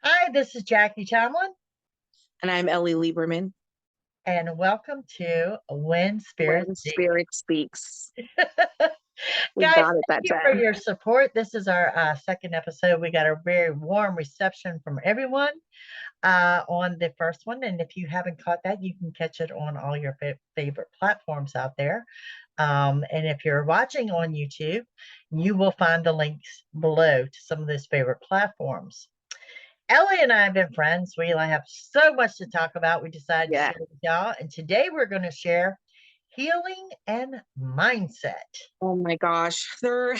Hi, this is Jackie Tomlin, And I'm Ellie Liberman. and welcome to When Spirits When Speak. Spirit Speaks. We Guys, got it thank that you for time. your support. This is our second episode. We got a very warm reception from everyone on the first one. And if you haven't caught that, you can catch it on all your favorite platforms out there. And if you're watching on YouTube, you will find the links below to some of those favorite platforms. Ellie and I have been friends. We have so much to talk about. We decided to Yeah. share with y'all. And today we're going to share healing and mindset. Oh my gosh. They're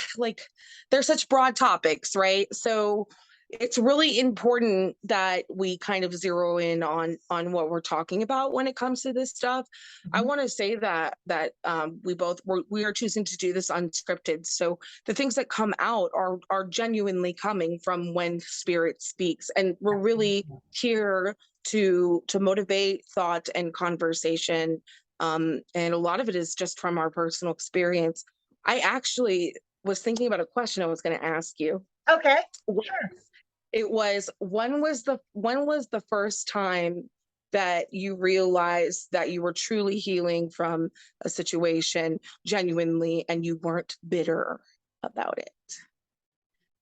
such broad topics, right? So it's really important that we kind of zero in on what we're talking about when it comes to this stuff. I Mhm. want to say that we are choosing to do this unscripted. So the things that come out are genuinely coming from when spirit speaks, and we're really here to motivate thought and conversation. And a lot of it is just from our personal experience. I actually was thinking about a question I was going to ask you. Okay, sure. It was when was the first time that you realized that you were truly healing from a situation genuinely and you weren't bitter about it?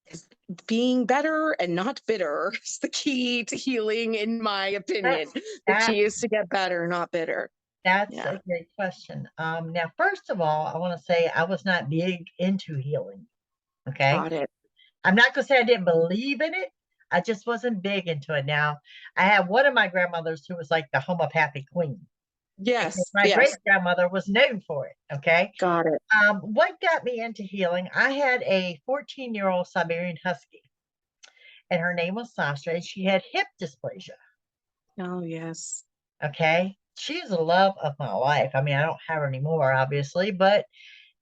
'Cause being better and not bitter is the key to healing, in my opinion. That's The that key is to get better, not bitter. that's Yeah. a great question. Now, first of all, I want to say I was not big into healing. Okay. Got it. I'm not gonna say I didn't believe in it. I just wasn't big into it. Now, I had one of my grandmothers who was like the homeopathic queen. Because Yes. my great Yes. grandmother was known for it. Okay. Got it. What got me into healing? I had a 14-year-old Siberian Husky, and her name was Sasha, and she had hip dysplasia. Oh, yes. Okay. She's the love of my life. I mean, I don't have her anymore, obviously, but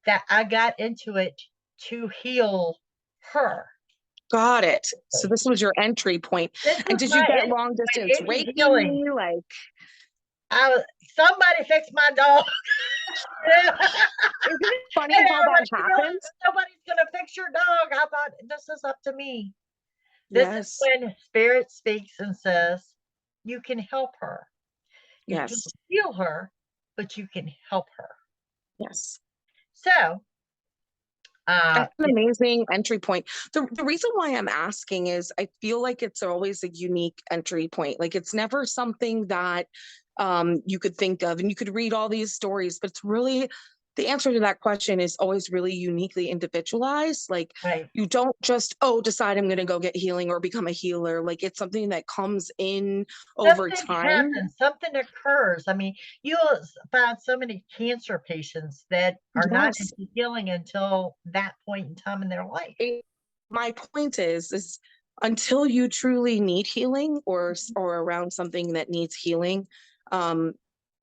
that I got into it to heal her. Got it. So this was your entry point. This And was did you my get entry long point distance into healing. Reiki? Like, I was somebody fix my dog. isn't it And funny how I'm that like, happens? nobody's gonna fix your dog. I thought this is up to me. This is Yes. when spirit speaks and says, you can help her. You can Yes. heal her, but you can help her. Yes. So, uh, That's an amazing entry point. The reason why I'm asking is I feel like it's always a unique entry point. Like it's never something that you could think of, and you could read all these stories, but it's really the answer to that question is always really uniquely individualized. Like right. you don't just, oh, decide I'm going to go get healing or become a healer. Like it's something that comes in over Something time. happens, something occurs. I mean, you'll find so many cancer patients that are not Yes. into healing until that point in time in their life. It, my point is until you truly need healing or around something that needs healing, um,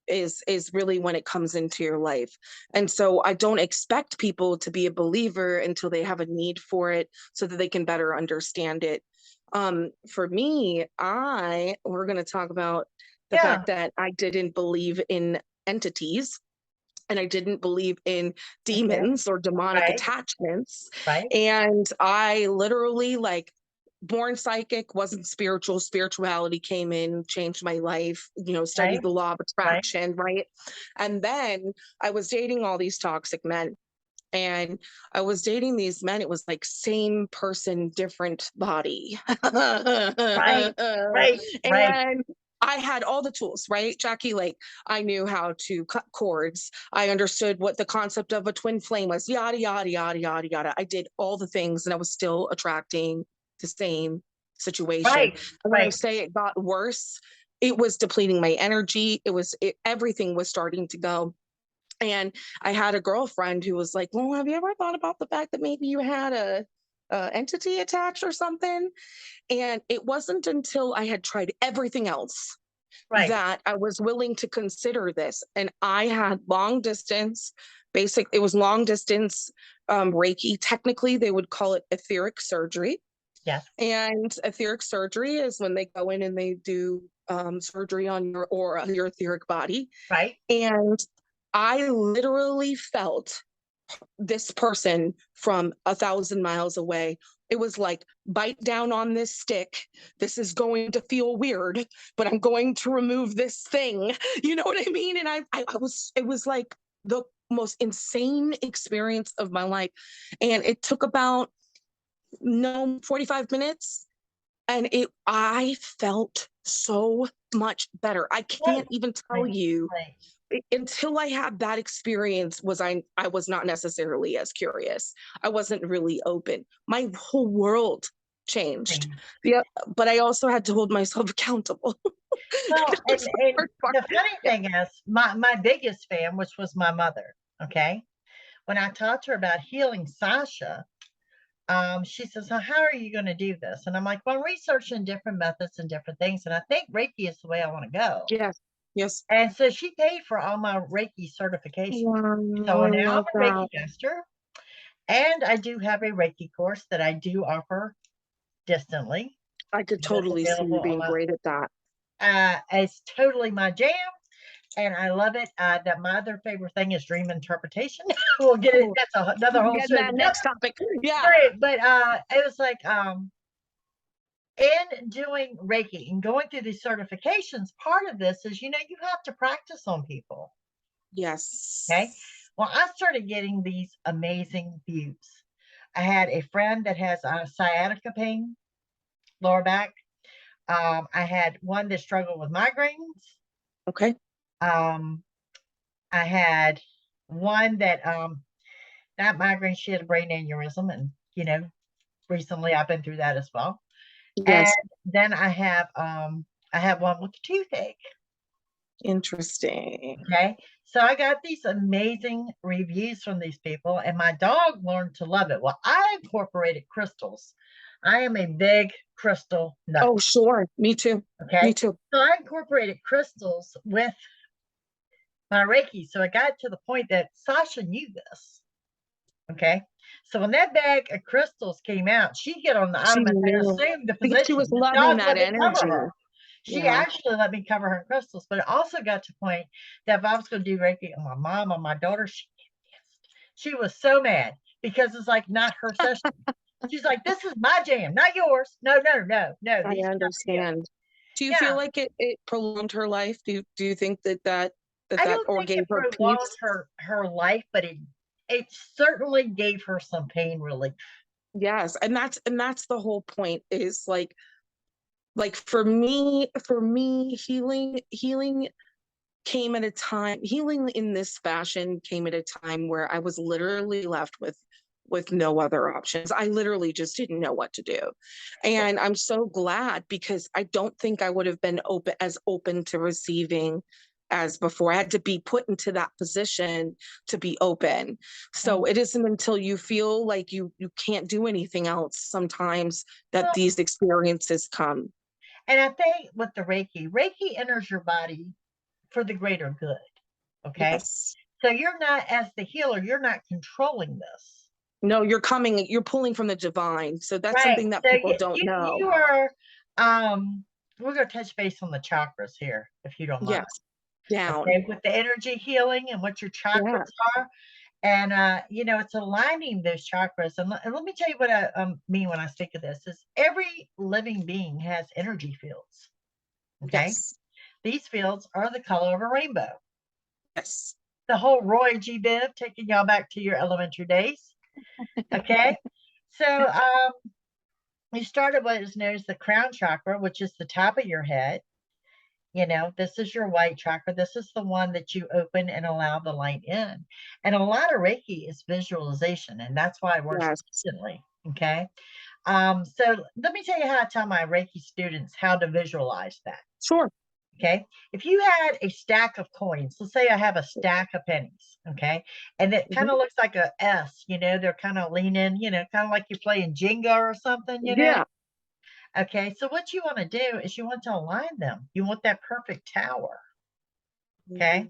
is really when it comes into your life. And so I don't expect people to be a believer until they have a need for it so that they can better understand it. For me, I we're going to talk about the Yeah, fact that I didn't believe in entities and I didn't believe in okay, demons or demonic right, attachments. right, And I literally, like, born psychic, wasn't spiritual. Spirituality came in, changed my life, right, studied the law of right, attraction, right? And then I was dating all these toxic men. And I was dating these men. It was like same person, different body. right, right, right, And I had all the tools, right, Jackie? Like I knew how to cut cords. I understood what the concept of a twin flame was, yada, yada, yada, yada, yada. I did all the things and I was still attracting the same situation. right, And when I right. say it got worse, it was depleting my energy. Everything was starting to go. And I had a girlfriend who was like, "Well, have you ever thought about the fact that maybe you had a entity attached or something?" And it wasn't until I had tried everything else Right. that I was willing to consider this. And I had long distance, it was long distance Reiki. Technically, they would call it etheric surgery. Yes. And etheric surgery is when they go in and they do surgery on your aura, your etheric body. Right. And I literally felt this person from 1,000 miles away It was like, bite down on this stick. This is going to feel weird, but I'm going to remove this thing. You know what I mean? And it was like the most insane experience of my life. And it took about, no, 45 minutes. And I felt so much better. I Right. can't even tell Right. you, Right. until I had that experience, I was not necessarily as curious. I wasn't really open. My whole world changed. Right. Yeah, but I also had to hold myself accountable. Well, That was the and hard part. the funny Yeah. thing is, my biggest fan, which was my mother, okay, when I talked to her about healing Sasha, she says, "So how are you going to do this?" And I'm like, "Well, I'm researching different methods and different things, and I think Reiki is the way I want to go." Yes. Yes. And so she paid for all my Reiki certification. Wow, So I now love I'm a that. Reiki master, and I do have a Reiki course that I do offer distantly. I could That's totally see available you on being my. great at that. It's totally my jam, and I love it. That my other favorite thing is dream interpretation. We'll get it. Oh, That's another whole get show that together. next topic. Yeah. Right, but it was like in doing Reiki and going through these certifications, part of this is you have to practice on people. Okay. Yes. Well, I started getting these amazing views. I had a friend that has sciatica pain, lower back. I had one that struggled with migraines. Okay. Um, I had one that not migraine, she had a brain aneurysm, and recently I've been through that as well. And Yes. then I have one with a toothache. Interesting. Okay. So I got these amazing reviews from these people, and my dog learned to love it. Well, I incorporated crystals. I am a big crystal nut. Oh, sure. Me too. Me Okay. too. So I incorporated crystals with my Reiki. So I got to the point that Sasha knew this. Okay. So when that bag of crystals came out, she'd get on the She ottoman and knew assume the because she position. was The loving dog that let me cover energy. her. She Yeah. actually let me cover her in crystals, but it also got to the point that if I was going to do Reiki on my mom or my daughter, she was so mad because it's like not her session. She's like, "This is my jam, not yours. No, no, no, no. I These are not for you." understand. Do you feel Yeah, like it prolonged her life? Do you think I that don't or think gave it her prolonged peace? her life, but it certainly gave her some pain relief. Yes, and that's the whole point is like for me healing came at a time healing in this fashion came at a time where I was literally left with no other options. I literally just didn't know what to do. And I'm so glad because I don't think I would have been open to receiving as before. I had to be put into that position to be open. So it isn't until you feel like you can't do anything else sometimes that Well, these experiences come. and I think with the Reiki enters your body for the greater good. Okay. Yes. So you're not, as the healer, you're not controlling this. No, you're pulling from the divine. So that's Right. something that So people you, don't you, know. you are, we're going to touch base on the chakras here, if you don't mind. Yes. Down. Okay. With the energy healing and what your Yeah. chakras are. And, it's aligning those chakras. And let me tell you what I mean when I speak of this is every living being has energy fields. Okay. Yes. These fields are the color of a rainbow. Yes. The whole Roy G. Biv taking y'all back to your elementary days. Okay. So you started what is known as the crown chakra, which is the top of your head. This is your white chakra. This is the one that you open and allow the light in. And a lot of Reiki is visualization, and that's why it works Yes. instantly. Okay. So let me tell you how I tell my Reiki students how to visualize that. Sure. Okay. If you had a stack of coins, let's say I have a stack of pennies. Okay. And it kind Mhm. of looks like a S, they're kind of leaning, kind of like you're playing Jenga or something. Yeah. Okay. So what you want to do is you want to align them. You want that perfect tower. Okay. Mm.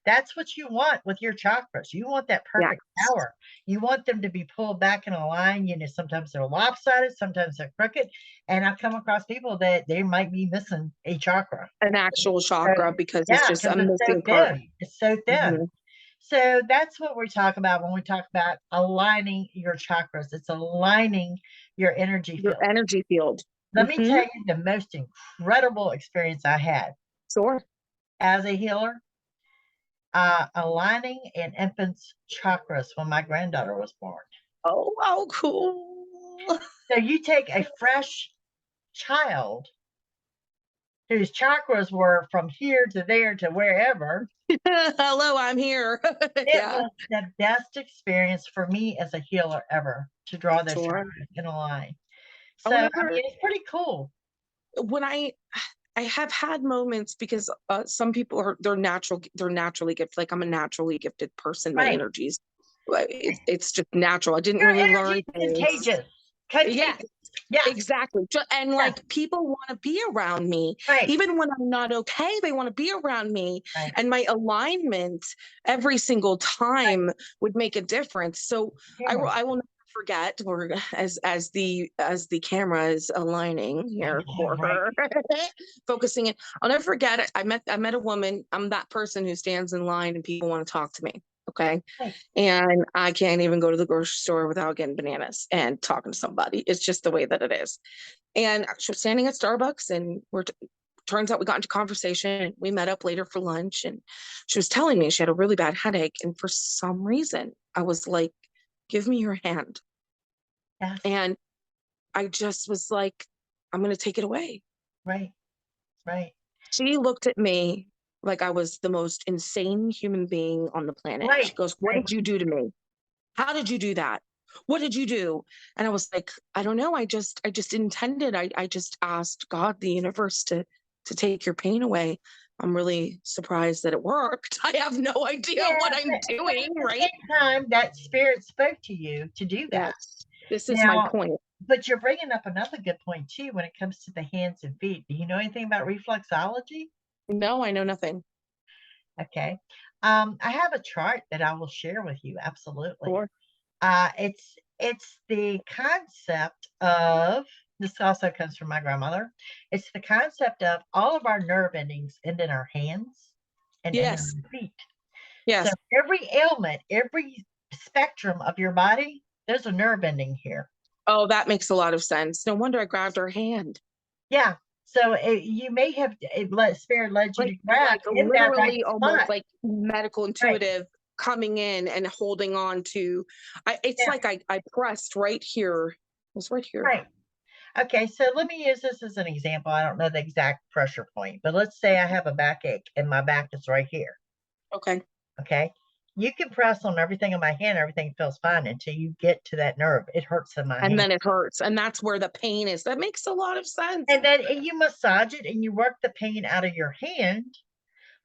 That's what you want with your chakras. You want that perfect Yes. tower. You want them to be pulled back in a line. Sometimes they're lopsided, sometimes they're crooked. And I've come across people that they might be missing a chakra. An actual So, chakra because it's yeah, just a because it's so missing part. thin. It's so thin. Mhm. So that's what we talk about when we talk about aligning your chakras. It's aligning your energy Your field. energy field. Let me Hmm. tell you the most incredible experience I had Sure. as a healer, aligning an infant's chakras when my granddaughter was born. Oh, oh, cool. So you take a fresh child whose chakras were from here to there to wherever. Hello, I'm here. It Yeah, was the best experience for me as a healer ever to draw those sure. chakras in a line. I So, I whenever mean, it's pretty cool. when I have had moments because some people they're naturally gifted. Like I'm a naturally gifted person. My Right. energies, it's just natural. I didn't Your really learn energy is things. contagious. Yeah, Contagious. Yeah. exactly. And Yeah. like people want to be around me, Right. even when I'm not okay, they want to be around me. Right. And my alignment every single Right. time would make a difference. So Yeah. I will never forget, or as the camera is aligning here for Right. her, focusing it. I'll never forget it. I met a woman. I'm that person who stands in line and people want to talk to me. Okay. Right. And I can't even go to the grocery store without getting bananas and talking to somebody. It's just the way that it is. And she was standing at Starbucks, and turns out we got into conversation. We met up later for lunch, and she was telling me she had a really bad headache. And for some reason, I was like, "Give me your hand." Yes. And I just was like, "I'm going to take it away." Right. Right. She looked at me like I was the most insane human being on the planet. She Right. goes, "What Right. did you do to me? How did you do that? What did you do?" And I was like, "I don't know. I just intended. I just asked God, the universe, to take your pain away. I'm really surprised that it worked. I have no idea Yeah. what I'm But doing, at the right?" same time, that spirit spoke to you to do that. Yes. This is my Now, point. but you're bringing up another good point too when it comes to the hands and feet. Do you know anything about reflexology? No, I know nothing. Okay. I have a chart that I will share with you. Absolutely. Or It's the concept of, this also comes from my grandmother. It's the concept of all of our nerve endings end in our hands and end in yes, our feet. So yes. every ailment, every spectrum of your body, there's a nerve ending here. Oh, that makes a lot of sense. No wonder I grabbed her hand. Yeah. So you may have spirit led you to grab Like in that right literally almost spot. like medical Right. intuitive coming in and holding on to. It's Yeah. like I pressed right here. It was right here. Right. Okay, so let me use this as an example. I don't know the exact pressure point, but let's say I have a backache and my back is right here. Okay. Okay. You can press on everything in my hand, everything feels fine until you get to that nerve. It hurts in my And hand. then it hurts. And that's where the pain is. That makes a lot of sense. And then you massage it and you work the pain out of your hand,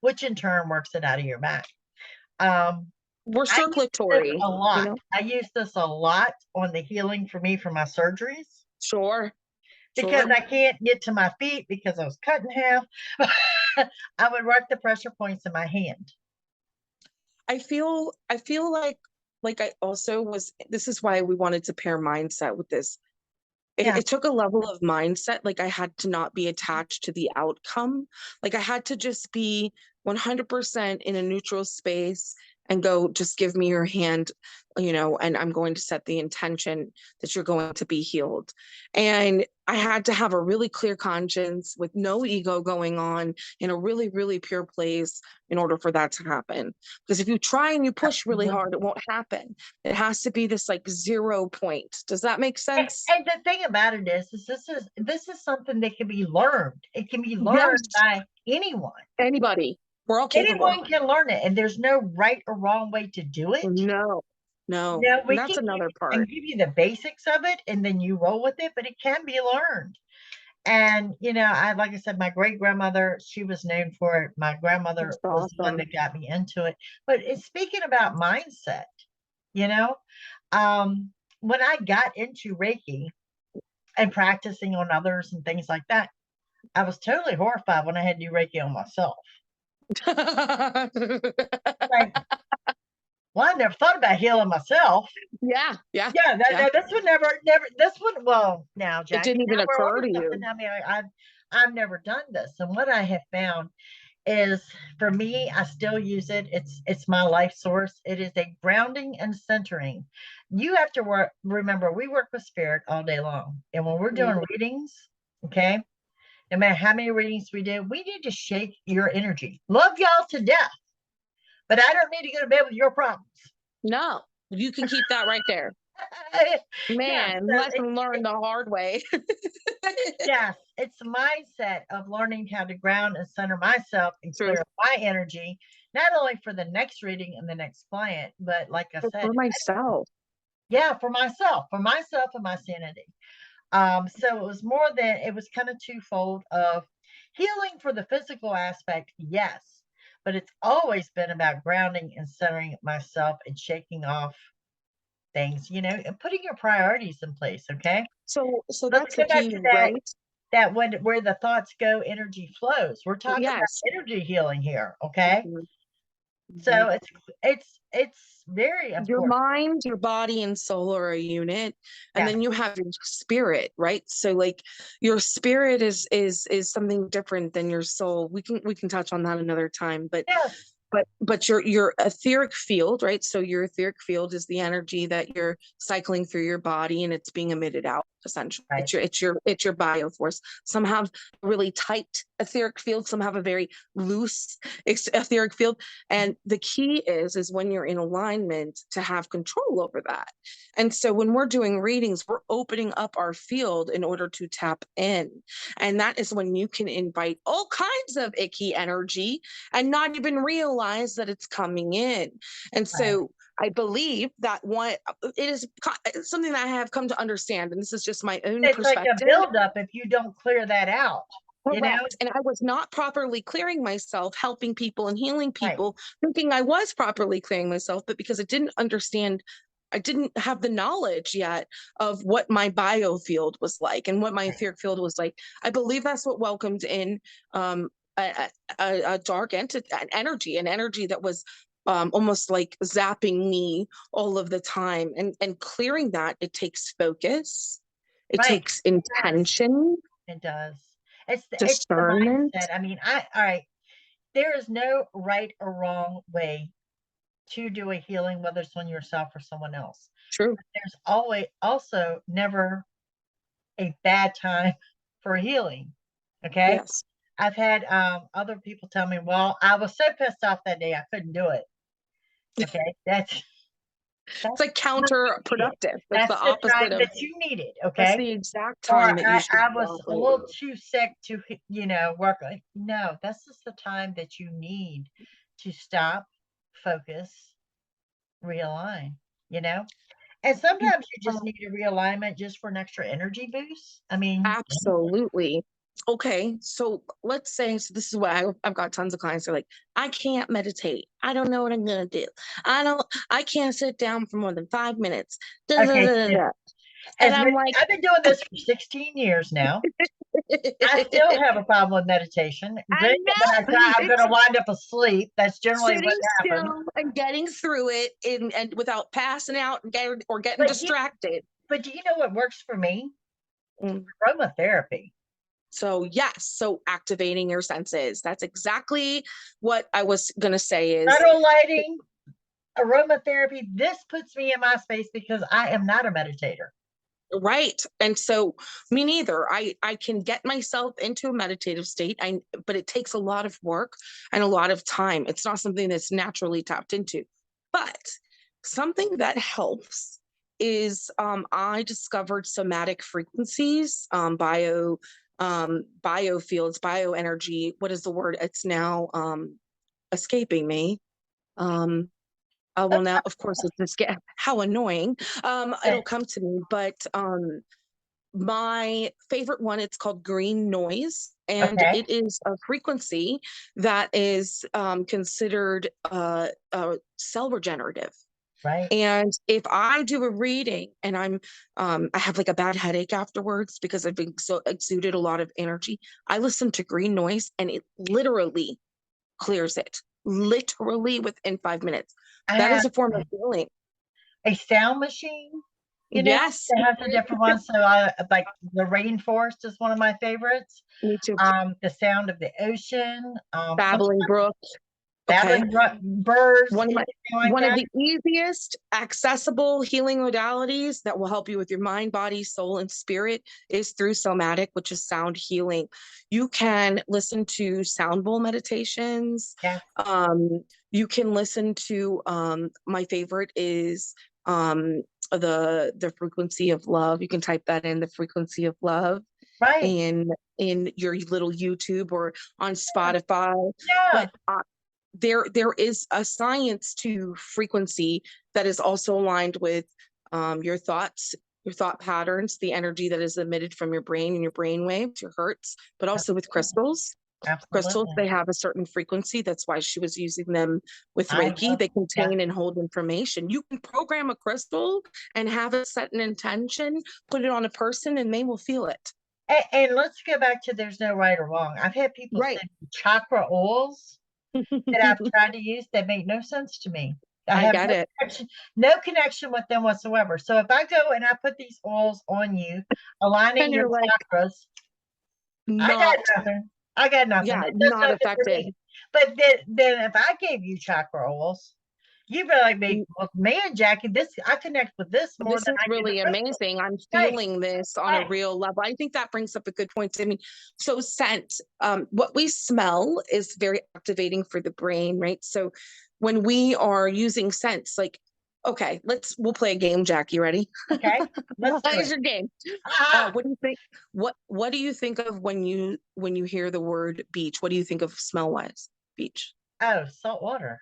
which in turn works it out of your back. Um, We're I use this circulatory, a you lot. know? I use this a lot on the healing for me for my surgeries Sure. because Sure. I can't get to my feet because I was cut in half. I would work the pressure points in my hand. I feel like I also was this is why we wanted to pair mindset with this. Yeah. It took a level of mindset. Like I had to not be attached to the outcome. Like I had to just be 100% in a neutral space and go, just give me your hand, and I'm going to set the intention that you're going to be healed. And I had to have a really clear conscience with no ego going on in a really, really pure place in order for that to happen. Because if you try and you push really hard, it won't happen. It has to be this like 0 point. Does that make And, sense? and the thing about it is this is something that can be learned. It can be learned Yes, by anyone. anybody. We're all capable. Anyone can learn it, and there's no right or wrong way to do it. No, no. No, And we that's can another part. give you the basics of it, and then you roll with it, but it can be learned. And I like I said, my great grandmother, she was known for it. My grandmother That's was the one awesome. that got me into it. But it's speaking about mindset, you know, um, when I got into Reiki and practicing on others and things like that, I was totally horrified when I had to do Reiki on myself. Like, well, I never thought about healing myself. Yeah, yeah, Yeah, yeah. this one never. This one, well, now, It Jackie, didn't now even we're occur on to something. you. I mean, I've never done this, and what I have found is, for me, I still use it. It's my life source. It is a grounding and centering. You have to remember, we work with spirit all day long. And when we're Mhm. doing readings, okay, no matter how many readings we do, we need to shake your energy. Love y'all to death, but I don't need to go to bed with your problems. No, you can keep that right there. Yeah, Man, so lesson learned the hard way. yes, it's the mindset of learning how to ground and center myself and True. clear my energy, not only for the next reading and the next client, but like I But said, for myself. yeah, for myself and my sanity. So it was more than, it was kind of twofold of healing for the physical aspect, yes, but it's always been about grounding and centering myself and shaking off things, and putting your priorities in place. Okay, So let's that's the go back key, to that. right? That when where the thoughts go, energy flows. We're talking Yes. about energy healing here. Okay, Mhm, so mhm. it's very Your important. mind, your body, and soul are a unit, and Yeah. then you have your spirit, right? So like your spirit is something different than your soul. We can touch on that another time, but Yes. your etheric field, right? So your etheric field is the energy that you're cycling through your body and it's being emitted out essentially. Right. It's your bioforce. Some have a really tight etheric field, some have a very loose etheric field. And the key is when you're in alignment to have control over that. And so when we're doing readings, we're opening up our field in order to tap in. And that is when you can invite all kinds of icky energy and not even realize that it's coming in. And Right. so I believe that it is something that I have come to understand, and this is just my own It's like a perspective. buildup if you don't clear that out. You know. Correct. And I was not properly clearing myself, helping people and healing Right. people, thinking I was properly clearing myself, but because I didn't have the knowledge yet of what my biofield was like and what my Right. etheric field was like. I believe that's what welcomed in um, a dark an energy that was almost like zapping me all of the time. And clearing that, it takes focus, it Right. takes Yes, intention, it does. It's the discernment. mindset. I mean, all right. There is no right or wrong way to do a healing, whether it's on yourself or someone else. True. There's always also never a bad time for healing. Okay. Yes. I've had other people tell me, well, I was so pissed off that day I couldn't do it. Okay. It's That's like the time you need it. counterproductive. That's the That's the opposite time of that you need it. that's Okay. the exact Or time that you should I be was a little operating. too sick to, work. Like, no, that's just the time that you need to stop, focus, realign, you know? And sometimes you just need a realignment just for an extra energy boost. I mean, Absolutely. Okay, so let's say, so this is what I've got tons of clients that are like, I can't meditate. I don't know what I'm gonna do. I can't sit down for more than 5 minutes. Da, da, okay, da, da, so da. And I'm like, I've been doing this for 16 years now. I still have a problem with meditation. I Granted, when I know try, I'm going it's to wind up asleep. That's generally what sitting happens. still and getting through it and without passing out and getting But you, distracted. but do you know what works for me? Mm. Aromatherapy. So yes, so activating your senses. That's exactly what I was gonna say is Subtle lighting, aromatherapy. This puts me in my space because I am not a meditator. right. And so me neither. I can get myself into a meditative state. But it takes a lot of work and a lot of time. It's not something that's naturally tapped into. But something that helps is I discovered somatic frequencies, biofields, bioenergy. What is the word? It's now escaping me. Um, well, now, of course, it's just how annoying. It'll come to me, but my favorite one, it's called green noise, and Okay, it is a frequency that is considered cell regenerative. right. And if I do a reading and I have like a bad headache afterwards because I've been so exuded a lot of energy, I listen to green noise and it literally clears it, literally within 5 minutes. I That have is a form of healing. a sound machine You know, Yes, they have the different ones. So I like the rainforest is one of my favorites. me too. The sound of the ocean, sometimes Babbling Brook. Okay. babbling birds, One of my anything like one of that. the easiest accessible healing modalities that will help you with your mind, body, soul, and spirit is through somatic, which is sound healing. You can listen to sound bowl meditations. Yes, Um, you can listen to my favorite is the frequency of love. You can type that in, the frequency of love, right. in your little YouTube or on Spotify. Yeah, But there is a science to frequency that is also aligned with your thoughts, your thought patterns, the energy that is emitted from your brain and your brain waves, your hertz, but also with absolutely. crystals. Crystals, Absolutely. they have a certain frequency. That's why she was using them with I Reiki. love, They yeah. contain and hold information. You can program a crystal and have it set an intention, put it on a person, and they will feel it. And let's go back to there's no right or wrong. I've had people Right. send me chakra oils that I've tried to use that make no sense to me. I I have get it. no connection with them whatsoever. So if I go and I put these oils on you, aligning And your you're like, chakras, I got not, nothing. I got nothing. yeah, It does not nothing for affected. me. But then if I gave you chakra oils, you'd be like me, well, man, Jackie, this I connect with this more This than is I do the really crystal. amazing. I'm Right, feeling this on a right. real level. I think that brings up a good point. I mean, so scent, what we smell is very activating for the brain, right? So when we are using scents, like, okay, we'll play a game, Jack. You ready? Okay, let's do Here's it. your game. Ah, What do you think? What do you think of when you hear the word beach? What do you think of smell wise? Beach. oh, salt water.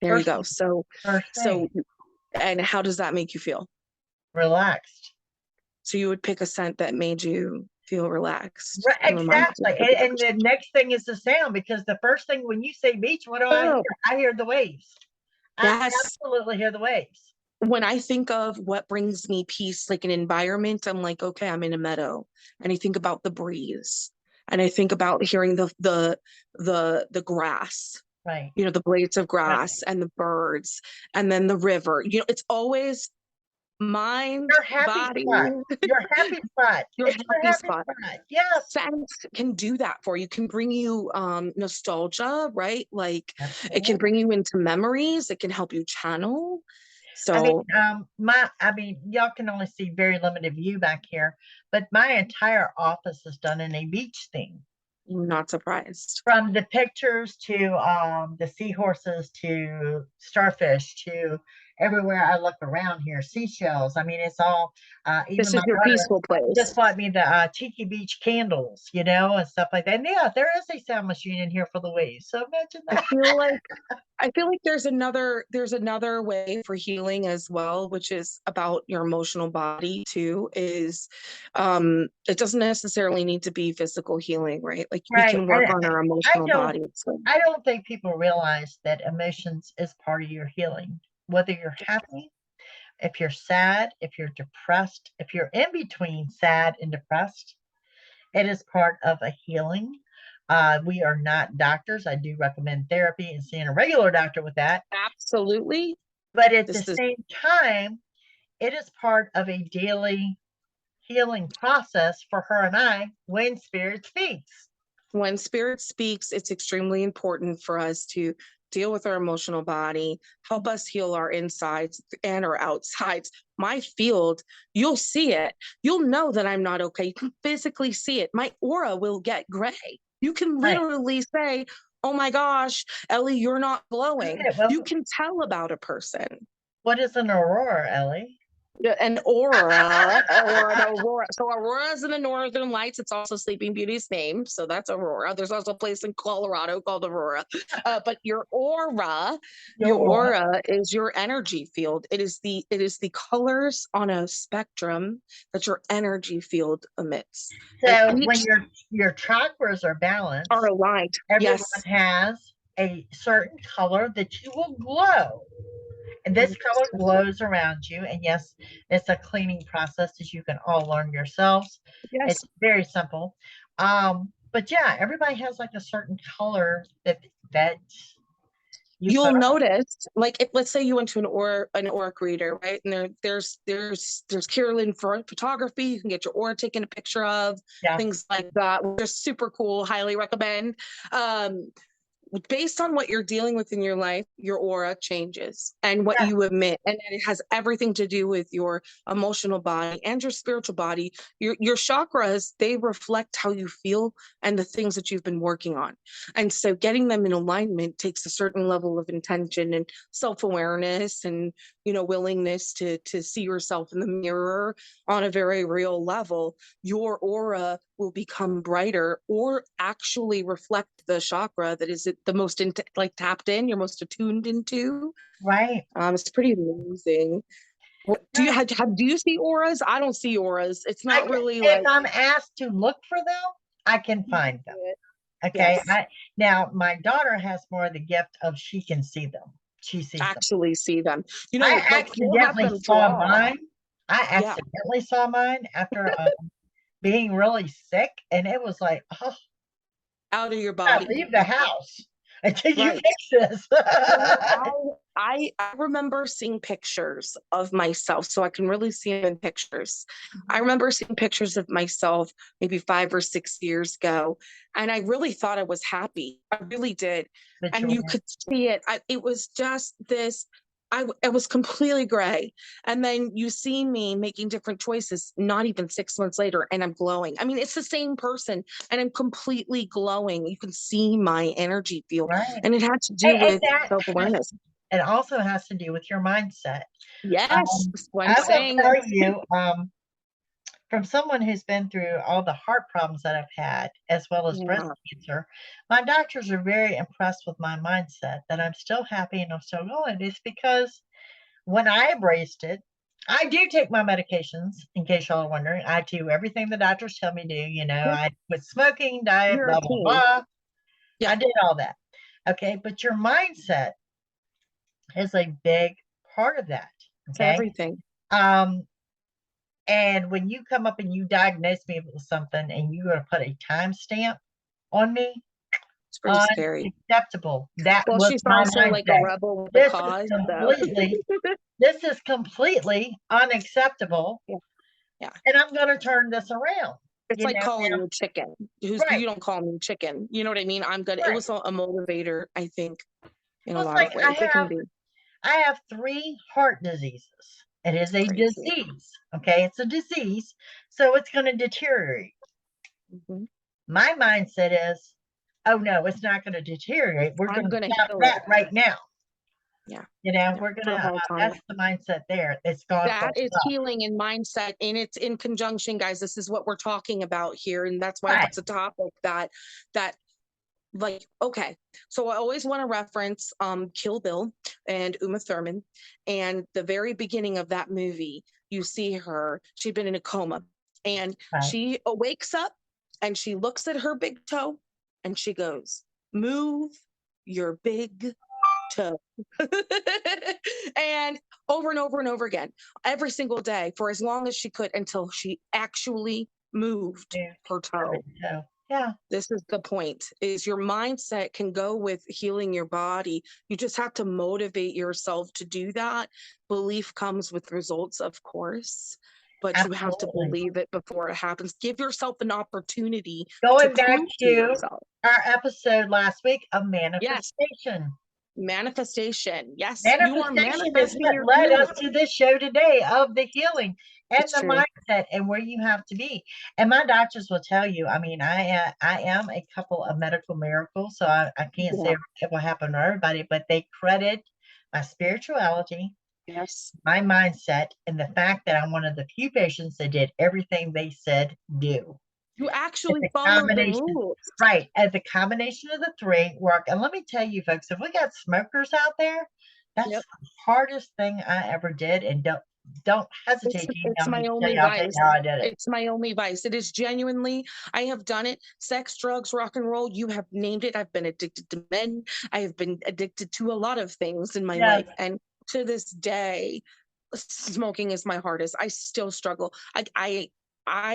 There you First go. thing, So first so thing. and how does that make you feel? Relaxed. So you would pick a scent that made you feel relaxed Right, and reminded you exactly. of the And beach. the next thing is the sound because the first thing when you say beach, what do I hear? Oh, I hear the waves. I yes. absolutely hear the waves. When I think of what brings me peace, like an environment, I'm like, okay, I'm in a meadow. And I think about the breeze. And I think about hearing the grass, Right, the blades of right. grass and the birds, and then the river. It's always mind, Your happy body, spot. Your happy spot. your It's your happy happy spot. spot. Yes. Scent can do that for you. Can bring you nostalgia, right? Like it can bring Absolutely. you into memories. It can help you channel. I mean, So y'all can only see very limited view back here, but my entire office is done in a beach theme. I'm not surprised. From the pictures to the seahorses to starfish to everywhere I look around here, seashells. I mean, it's all. Even This is my your daughter peaceful just place. bought me the Tiki Beach candles, and stuff like that. And yeah, there is a sound machine in here for the waves. So imagine I that. feel like I feel like there's another way for healing as well, which is about your emotional body too, is it doesn't necessarily need to be physical healing, right? Like we Right. can And work on our I emotional don't body. So I don't think people realize that emotions is part of your healing. Whether you're happy, if you're sad, if you're depressed, if you're in between sad and depressed, it is part of a healing. We are not doctors. I do recommend therapy and seeing a regular doctor with that. absolutely. But at the This is same time, it is part of a daily healing process for her and I when spirit speaks. when spirit speaks, it's extremely important for us to deal with our emotional body, help us heal our insides and our outsides. My field, you'll see it. You'll know that I'm not okay. You can physically see it. My aura will get gray. You can Right. literally say, oh my gosh, Ellie, you're not glowing. Okay, well, You can tell about a person. what is an aurora, Ellie? Yeah, an aura or an aurora. So Aurora is in the Northern Lights. It's also Sleeping Beauty's name. So that's Aurora. There's also a place in Colorado called Aurora. But Your your aurora. aura is your energy field. It is the colors on a spectrum that your energy field emits. And So when each your chakras are are balanced, aligned. everyone Yes. has a certain color that you will glow. And this color glows around you. And yes, it's a cleaning process as you can all learn yourselves. It's Yes. very simple. But yeah, everybody has like a certain color that you put You'll on. notice, like, if let's say you went to an auric reader, right? And there's Carolyn for photography. You can get your aura taken a picture of, Yeah, things like that. They're super cool. Highly recommend. Um, Based on what you're dealing with in your life, your aura changes and what yeah, you emit. And it has everything to do with your emotional body and your spiritual body. Your chakras, they reflect how you feel and the things that you've been working on. And so getting them in alignment takes a certain level of intention and self-awareness and, willingness to see yourself in the mirror on a very real level. Your aura will become brighter or actually reflect the chakra that is the most like tapped in, you're most attuned into. right, It's pretty amazing. What do you right. do you see auras? I don't see auras. It's I not can, really if like I'm asked to look for them, I can find them. Okay. yes, Now my daughter has more of the gift of she can see them. She sees them. actually see them. I Like you'll have accidentally them saw draw. mine. I Yeah, accidentally saw mine after being really sick, and it was like, oh, out of your I body. leave the house until you Right. fix this. Well, I remember seeing pictures of myself, so I can really see them in pictures. I remember seeing pictures of myself maybe 5 or 6 years ago, and I really thought I was happy. I really did, But and you you could see it. It was just this. It was completely gray, and then you see me making different choices. Not even 6 months later, and I'm glowing. I mean, it's the same person, and I'm completely glowing. You can see my energy field, right. and it had to do And with that has, self-awareness. it also has to do with your mindset. Yes, that's what I'm I will saying. tell you, from someone who's been through all the heart problems that I've had, as well as breast Yeah, cancer, my doctors are very impressed with my mindset that I'm still happy and I'm still going. It's because when I embraced it, I do take my medications, in case y'all are wondering. I do everything the doctors tell me to, yeah, I quit smoking, diet, you're a blah, blah, team. blah. Yeah, I did all that. Okay. But your mindset is a big part of that. it's Okay. everything. Um, and when you come up and you diagnose me with something and you're going to put a timestamp on me, It's pretty scary. unacceptable. That Well, was she's my also like a mindset. rebel with the This is cause, so completely, this is completely unacceptable. yeah, yeah. And I'm going to turn this around, It's like calling now. you chicken. Who's Right, you don't call me chicken. You know what I mean? I'm good. It right. was a motivator, I think, in a Well, it's lot like of ways. It can be. I have three heart diseases. It is It's a crazy. disease. Okay. It's a disease. So it's going to deteriorate. Mhm. My mindset is, oh no, it's not going to deteriorate. We're I'm going to gonna stop heal it. that right now. Yeah, yeah, We're going for to, the whole time. that's the mindset there. It's gone for That is enough. healing and mindset, and it's in conjunction, guys. This is what we're talking about here, and that's why Right. it's a topic that like, okay, so I always want to reference Kill Bill and Uma Thurman, and the very beginning of that movie, you see her, she'd been in a coma, and Right. she wakes up and she looks at her big toe and she goes, move your big toe. And over and over and over again, every single day for as long as she could until she actually moved Yeah. her toe. So, yeah. This is the point, is your mindset can go with healing your body. You just have to motivate yourself to do that. Belief comes with results, of course, but you have to Absolutely. believe it before it happens. Give yourself an opportunity to Going back prove to to yourself. our episode last week of Yes, manifestation. manifestation. Yes, you are Manifestation is manifesting what your led us healing. to this show today of the healing and It's the true. mindset and where you have to be. And my doctors will tell you, I mean, I am a couple of medical miracles, so I can't say Yeah. it will happen to everybody, but they credit my spirituality, Yes. my mindset, and the fact that I'm one of the few patients that did everything they said do. You It's actually a followed the combination, rules. right? As a combination of the three work. And let me tell you, folks, if we got smokers out there, that's Yep. the hardest thing I ever did. And don't hesitate to It's email me my to tell only you I'll tell vice. you how I did it. It's my only vice. It is genuinely, I have done it. Sex, drugs, rock and roll. You have named it. I've been addicted to men. I have been addicted to a lot of things in my Yes, life. And to this day, smoking is my hardest. I still struggle. I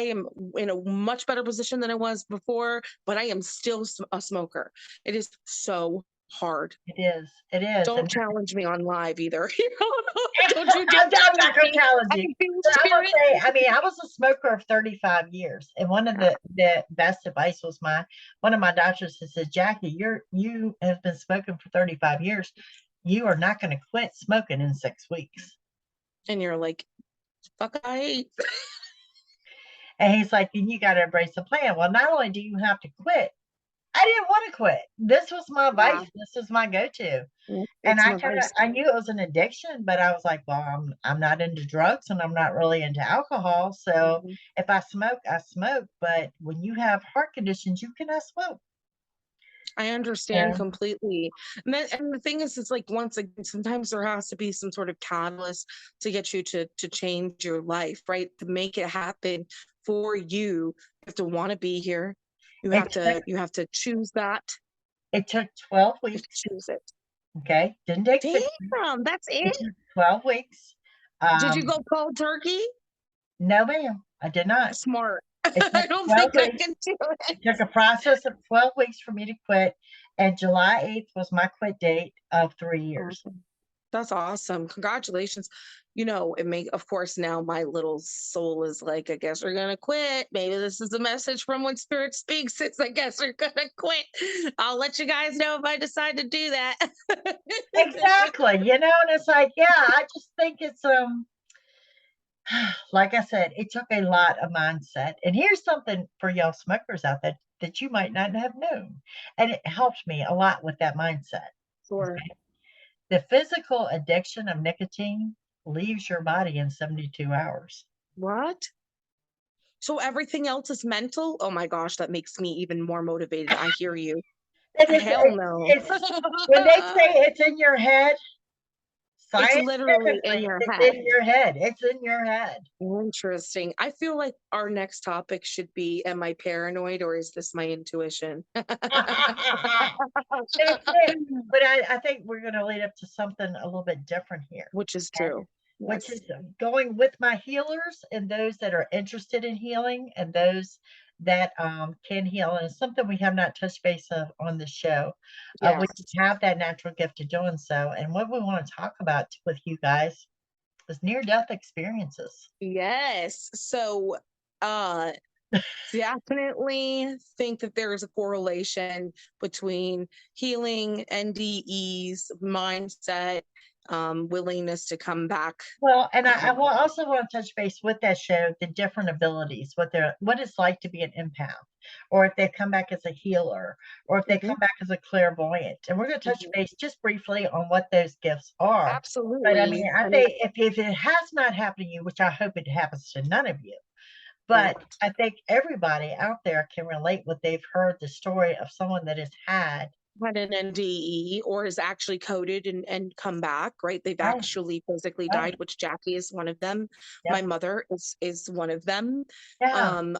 am in a much better position than I was before, but I am still a smoker. It is so hard. It is. It is. Don't And challenge me on live either. Don't you I'm dare not challenge gonna me. challenge I you. can feel But I will spirit. say, I mean, I was a smoker of 35 years. And one of the best advice was one of my doctors that said, Jackie, you have been smoking for 35 years. You are not gonna quit smoking in 6 weeks. And you're like, fuck, I hate. And he's like, and you gotta embrace the plan. Well, not only do you have to quit, I didn't want to quit. This was my Yeah, vice. This was my go-to. And it's nice. I knew it was an addiction, but I was like, well, I'm not into drugs and I'm not really into alcohol. So Mhm. if I smoke, I smoke. But when you have heart conditions, you cannot smoke. I understand Yeah, completely. And the thing is, it's like once again, sometimes there has to be some sort of catalyst to get you to change your life, right? To make it happen for you. You have to want to be here. it took You have to choose that. it took 12 Just weeks. choose it. Okay, didn't take 6 weeks. Damn, that's It it. took 12 weeks. Did you Um, go cold turkey? no, ma'am, I did not. Smart. It took I don't 12 think I weeks. can do it. It took a process of 12 weeks for me to quit, and July 8th was my quit date of 3 years. Awesome. That's awesome. Congratulations. It may, of course, now my little soul is like, I guess we're going to quit. Maybe this is a message from when Spirit speaks. It's, I guess we're going to quit. I'll let you guys know if I decide to do that. Exactly, and it's like, yeah, I just think it's like I said, it took a lot of mindset. And here's something for y'all smokers out there that you might not have known. And it helped me a lot with that mindset. Sure. The physical addiction of nicotine leaves your body in 72 hours. What? So everything else is mental? Oh my gosh, that makes me even more motivated. I hear you. And Hell no. it's when they say it's in your head, It's literally in scientifically, your it's head. in your head. It's in your head. Interesting. I feel like our next topic should be, am I paranoid or is this my intuition? That's it. But I think we're going to lead up to something a little bit different here, Which is okay? true. Which Yes. is going with my healers and those that are interested in healing and those that can heal. And it's something we have not touched base of on the show. We Yes. have that natural gift of doing so. And what we want to talk about with you guys is near death experiences. Yes. So uh definitely think that there is a correlation between healing, NDEs, mindset, willingness to come back. Well, and I Um, will also want to touch base with that show, the different abilities, what it's like to be an empath, or if they come back as a healer, or if they mhm, come back as a clairvoyant. And we're going to touch mhm. base just briefly on what those gifts are. But I mean, Absolutely. I I mean, think if it has not happened to you, which I hope it happens to none of you, but correct. I think everybody out there can relate what they've heard the story of someone that has had. Had an NDE or is actually coded and come back, right? They've Right, actually physically right, died, which Jackie is one of them. My yep, mother is one of them. yeah. Um,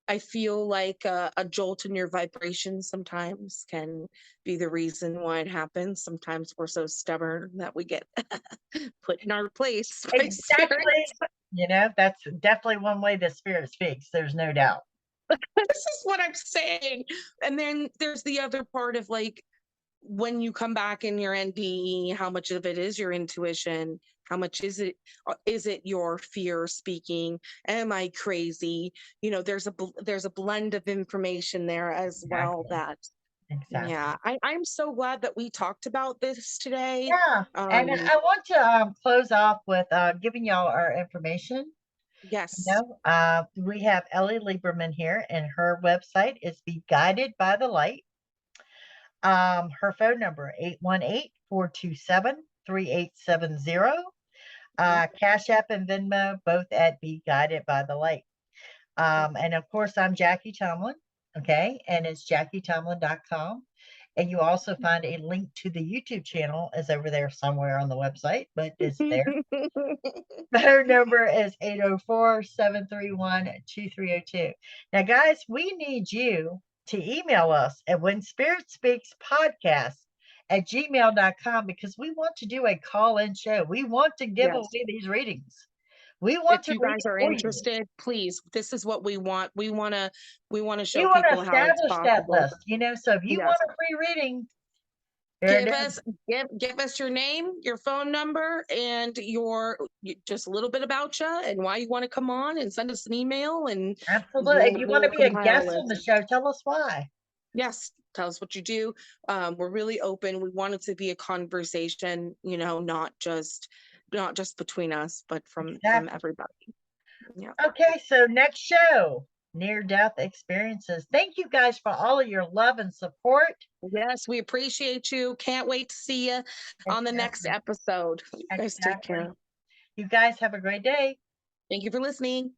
I feel like a jolt in your vibration sometimes can be the reason why it happens. Sometimes we're so stubborn that we get put in our place by spirit. Exactly. That's definitely one way the spirit speaks. There's no doubt. This is what I'm saying. And then there's the other part of like when you come back in your NDE, how much of it is your intuition? How much is it your fear speaking? Am I crazy? There's a blend of information there as well Exactly. that Exactly. yeah, I'm so glad that we talked about this today. Yeah. And Um, I want to close off with giving y'all our information. yes. We have Ellie Liberman here, and her website is Be Guided by the Light. Her phone number 818-427-3870. Mhm. Cash App and Venmo both at Be Guided by the Light. And of course, I'm Jackie Tomlin. Okay. And it's JackieTomlin.com. And you also find a link to the YouTube channel is over there somewhere on the website, but it's there. Her number is 804-731-2302. Now, guys, we need you to email us at when spirit speaks podcast at gmail.com because we want to do a call-in show. We want to give Yes. away these readings. We want If to you read guys it are for you. interested, please, this is what we want. We want to We show want to people how it's establish that possible. list, so if you Yes. want a free reading, There it is. Give us your name, your phone number, and just a little bit about you and why you want to come on, and send us an email, and Absolutely. If you want to we'll be a compile a guest on the list. show, tell us why. Yes, tell us what you do. We're really open. We want it to be a conversation, not just between us, but from Exactly. everybody. Yeah. Okay, so next show, near death experiences. Thank you guys for all of your love and support. Yes, we appreciate you. Can't wait to see you on the next Exactly. episode. You guys take Exactly. care. You guys have a great day. Thank you for listening.